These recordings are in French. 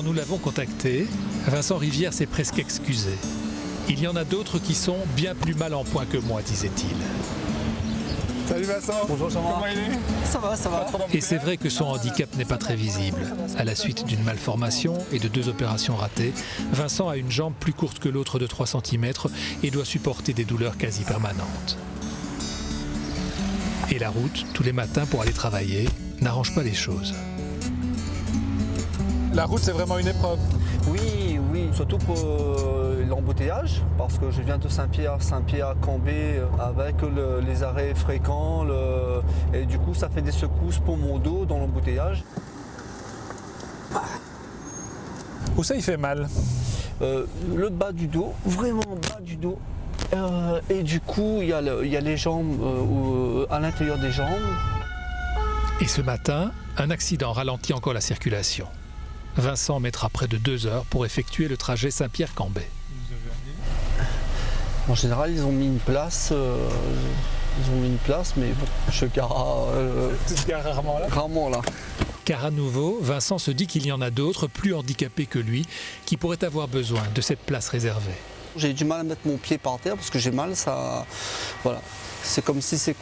nous l'avons contacté, Vincent Rivière s'est presque excusé. Il y en a d'autres qui sont bien plus mal en point que moi, disait-il. Salut Vincent. Bonjour Jean-Marc. Comment il est? Ça va. Et c'est vrai que son handicap n'est pas très visible. À la suite d'une malformation et de 2 opérations ratées, Vincent a une jambe plus courte que l'autre de 3 cm et doit supporter des douleurs quasi permanentes. Et la route, tous les matins pour aller travailler, n'arrange pas les choses. La route, c'est vraiment une épreuve. Oui, surtout pour l'embouteillage, parce que je viens de Saint-Pierre à Cambé avec les arrêts fréquents, et du coup ça fait des secousses pour mon dos dans l'embouteillage. Où ça, il fait mal? Le bas du dos, vraiment bas du dos. Et du coup, il y a les jambes, à l'intérieur des jambes. Et ce matin, un accident ralentit encore la circulation. Vincent mettra près de 2 heures pour effectuer le trajet Saint-Pierre-Cambé. En général, ils ont mis une place, mais bon, je gare rarement là. Car à nouveau, Vincent se dit qu'il y en a d'autres plus handicapés que lui qui pourraient avoir besoin de cette place réservée. J'ai du mal à mettre mon pied par terre parce que j'ai mal, ça, voilà. C'est comme si c'est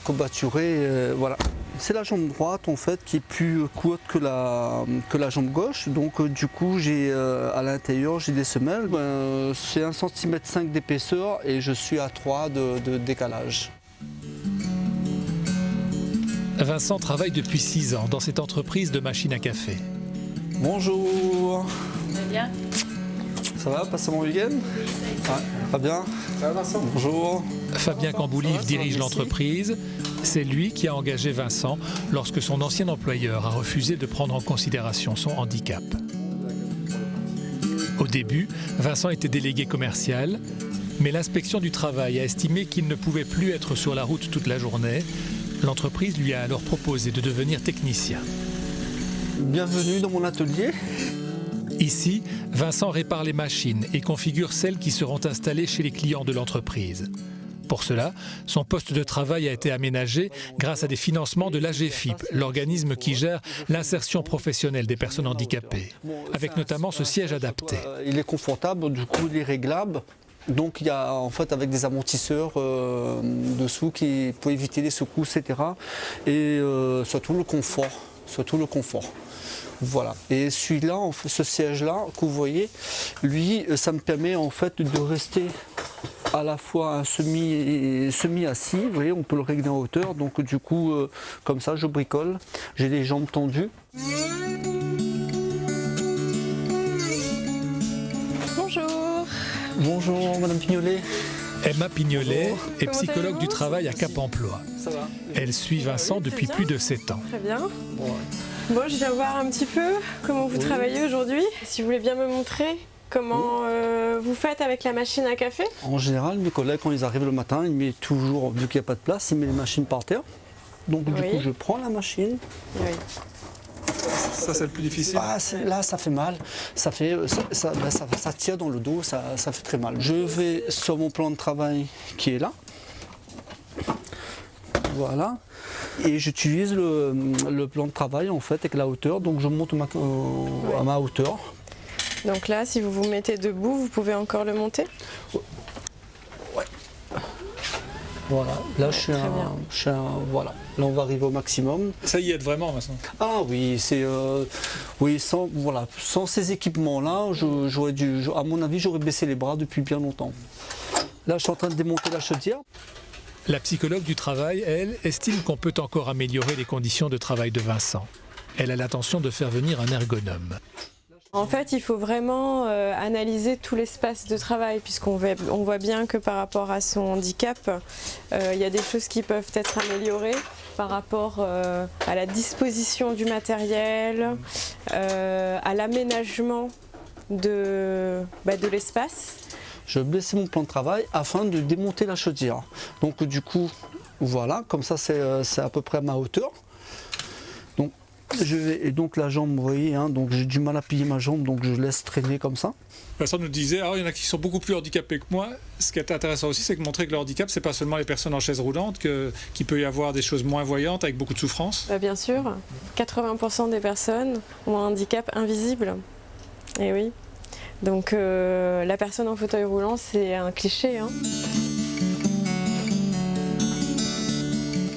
courbaturé, voilà. C'est la jambe droite en fait qui est plus courte que la jambe gauche, donc du coup j'ai à l'intérieur j'ai des semelles. C'est 1,5 cm d'épaisseur et je suis à 3 de décalage. Vincent travaille depuis 6 ans dans cette entreprise de machines à café. Bonjour. Ça va bien? Ça va, passez mon week-end? Ouais, très bien. Ça va Vincent? Bonjour. Fabien Camboulive dirige l'entreprise. C'est lui qui a engagé Vincent lorsque son ancien employeur a refusé de prendre en considération son handicap. Au début, Vincent était délégué commercial, mais l'inspection du travail a estimé qu'il ne pouvait plus être sur la route toute la journée. L'entreprise lui a alors proposé de devenir technicien. Bienvenue dans mon atelier. Ici, Vincent répare les machines et configure celles qui seront installées chez les clients de l'entreprise. Pour cela, son poste de travail a été aménagé grâce à des financements de l'AGFIP, l'organisme qui gère l'insertion professionnelle des personnes handicapées, avec notamment ce siège adapté. Il est confortable, du coup il est réglable. Donc il y a en fait avec des amortisseurs dessous qui pour éviter les secousses, etc. Et surtout le confort. Voilà. Et celui-là, ce siège-là que vous voyez, lui, ça me permet en fait de rester à la fois un semi-assis. Vous voyez, on peut le régler en hauteur. Donc du coup, comme ça, je bricole. J'ai les jambes tendues. Bonjour. Bonjour, Madame Pignolet. Emma Pignolet est Comment psychologue allez-vous? du travail à Cap Emploi. Ça va? Elle suit Vincent depuis plus de 7 ans. Très bien. Bon, ouais. Bon, je viens voir un petit peu comment vous travaillez aujourd'hui. Si vous voulez bien me montrer comment vous faites avec la machine à café. En général, mes collègues, quand ils arrivent le matin, ils mettent toujours, vu qu'il n'y a pas de place, ils mettent les machines par terre. Donc du coup, je prends la machine. Oui. Ça, c'est le plus difficile. Ah, là, ça fait mal. Ça tire dans le dos, ça fait très mal. Je vais sur mon plan de travail qui est là. Voilà. Et j'utilise le plan de travail en fait avec la hauteur. Donc je monte à ma hauteur. Donc là, si vous vous mettez debout, vous pouvez encore le monter. Ouais. Voilà. Là, voilà. Là, on va arriver au maximum. Ça y est vraiment maintenant. Ah oui, sans ces équipements-là, à mon avis, j'aurais baissé les bras depuis bien longtemps. Là, je suis en train de démonter la chaudière. La psychologue du travail, elle, estime qu'on peut encore améliorer les conditions de travail de Vincent. Elle a l'intention de faire venir un ergonome. En fait, il faut vraiment analyser tout l'espace de travail, puisqu'on voit bien que par rapport à son handicap, il y a des choses qui peuvent être améliorées par rapport à la disposition du matériel, à l'aménagement de l'espace. Je vais baisser mon plan de travail afin de démonter la chaudière. Donc du coup, voilà, comme ça c'est à peu près à ma hauteur. Et donc la jambe, vous voyez, hein, donc j'ai du mal à plier ma jambe, donc je laisse traîner comme ça. Vincent nous disait, il y en a qui sont beaucoup plus handicapés que moi. Ce qui est intéressant aussi, c'est de montrer que le handicap, c'est pas seulement les personnes en chaise roulante, qu'il peut y avoir des choses moins voyantes avec beaucoup de souffrance. Bien sûr, 80% des personnes ont un handicap invisible. Et oui. Donc la personne en fauteuil roulant, c'est un cliché, hein.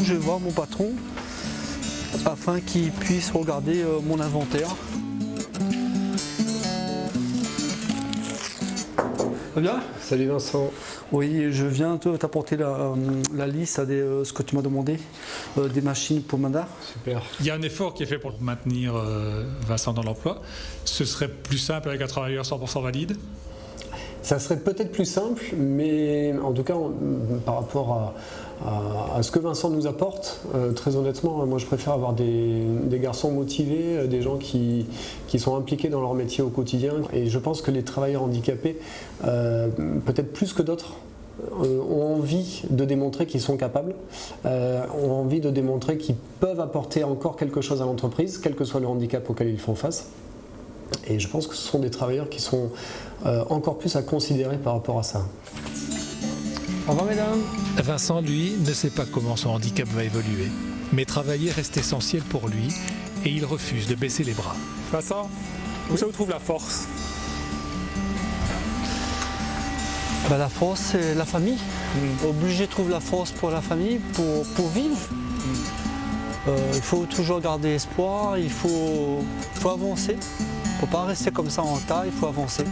Je vais voir mon patron afin qu'il puisse regarder mon inventaire. Ça va bien ? Salut Vincent. Oui, je viens t'apporter la liste de ce que tu m'as demandé, des machines pour Manda. Super. Il y a un effort qui est fait pour maintenir Vincent dans l'emploi. Ce serait plus simple avec un travailleur 100% valide? Ça serait peut-être plus simple, mais en tout cas, par rapport à ce que Vincent nous apporte, très honnêtement, moi je préfère avoir des garçons motivés, des gens qui sont impliqués dans leur métier au quotidien. Et je pense que les travailleurs handicapés, peut-être plus que d'autres, ont envie de démontrer qu'ils sont capables, ont envie de démontrer qu'ils peuvent apporter encore quelque chose à l'entreprise, quel que soit le handicap auquel ils font face. Et je pense que ce sont des travailleurs qui sont encore plus à considérer par rapport à ça. Au revoir mesdames. Vincent, lui, ne sait pas comment son handicap va évoluer. Mais travailler reste essentiel pour lui et il refuse de baisser les bras. Vincent, où ça vous trouve la force? La force, c'est la famille. Obligé de trouver la force pour la famille, pour vivre. Il faut toujours garder espoir, il faut avancer. Il ne faut pas rester comme ça en tas, il faut avancer.